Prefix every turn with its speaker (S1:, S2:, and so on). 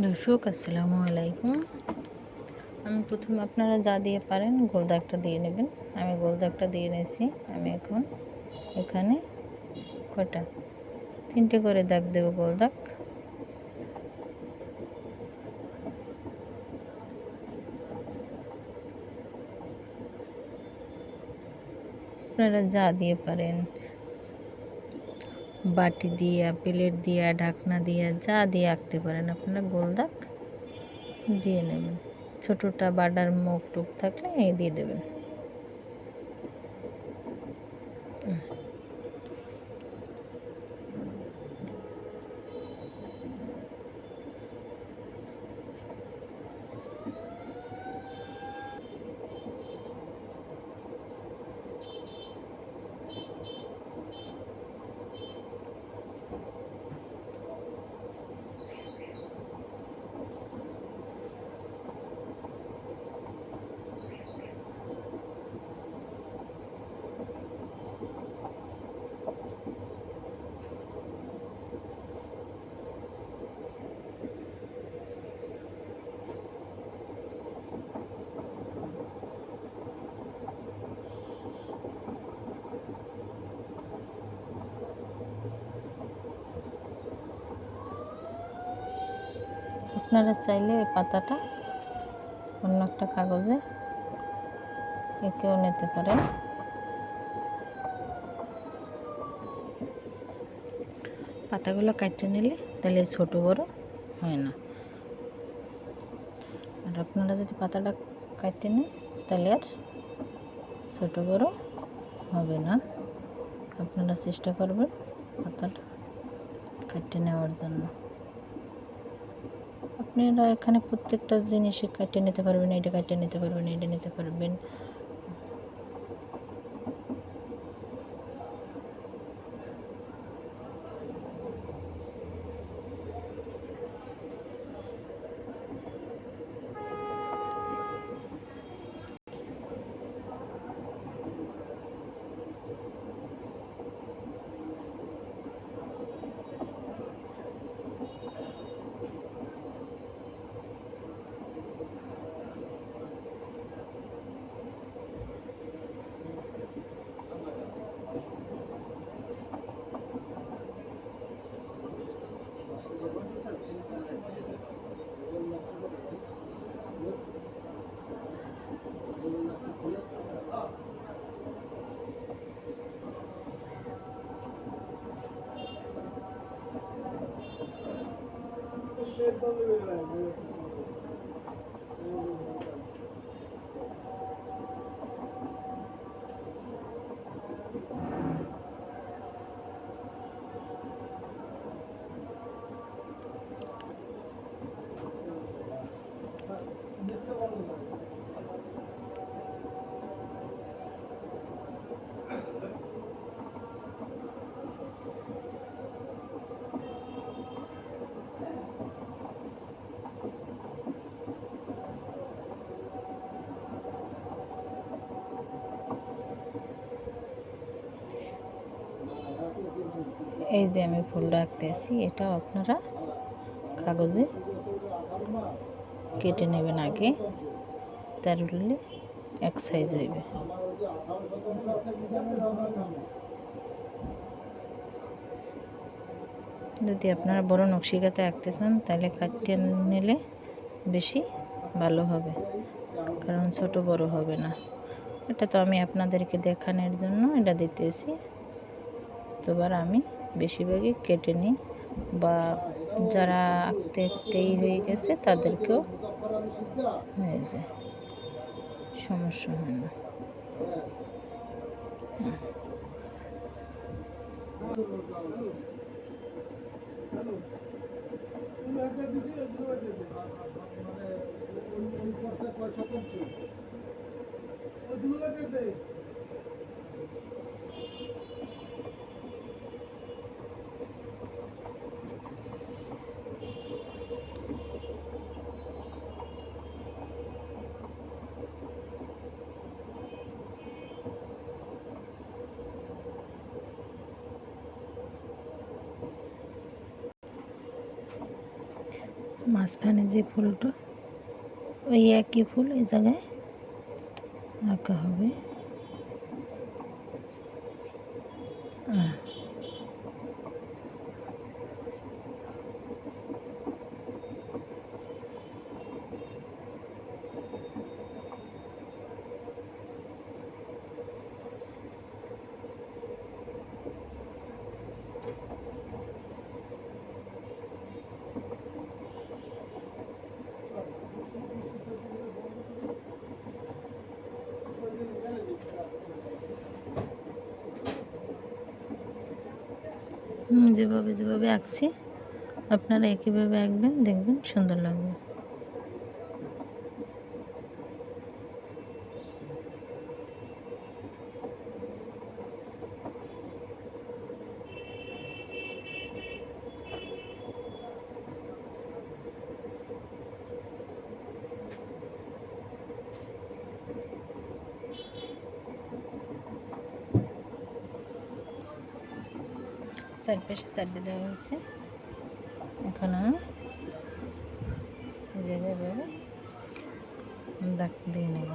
S1: দর্শক আসসালামু আলাইকুম। আমি প্রথমে আপনারা যা দিয়ে পারেন গোল দাগটা দিয়ে নেবেন। আমি গোল দাগটা দিয়ে নিয়েছি। আমি এখন এখানে কটা 3টে করে দাগ দেব গোল দাগ। আপনারা যা দিয়ে পারেন, বাটি দিয়ে, প্লেট দিয়ে, ঢাকনা দিয়ে, যা দিয়ে আঁকতে পারেন আপনারা গোল দাগ দিয়ে নেবেন। ছোটোটা বাটার মুখ টুক থাকলে এই দিয়ে দেবেন। আপনারা চাইলে এই পাতাটা অন্য একটা কাগজে এঁকেও নিতে পারেন। পাতাগুলো কাটতে নিলে তাহলে ছোট বড় হয় না। আর আপনারা যদি পাতাটা কাটতে নেন তাহলে আর ছোট বড় হবে না। আপনারা চেষ্টা করবেন পাতাটা কাটতে নেওয়ার জন্য। আপনারা এখানে প্রত্যেকটা জিনিসই কাটতে নিতে পারবেন, এটা কাটতে নিতে পারবেন, এটা নিতে পারবেন। এই যে আমি ফুলটা আঁকতেছি, এটাও আপনারা কাগজে কেটে নেবেন আগে, তাহলে এক সাইজ হইবে। যদি আপনারা বড় নকশিকাতে আঁকতে চান তাহলে কাটিয়ে নিলে বেশি ভালো হবে, কারণ ছোট বড় হবে না। এটা তো আমি আপনাদেরকে দেখানোর জন্য এটা দিতেছি। তোবার আমি বেশিরভাগই কেটে নিই, বা যারা আঁকতে আঁকতেই হয়ে গেছে তাদেরকেও হয়ে যায়, সমস্যা হয় না। মাঝখানে যে ফুলটা ওই একই ফুল ওই জায়গায় আঁকা হবে। যেভাবে যেভাবে আঁকছি আপনারা একইভাবে আঁকবেন, দেখবেন সুন্দর লাগবে। চারপাশে চারটে দেওয়া হয়েছে। এখন আমি যেভাবে দাগ দিয়ে নেব।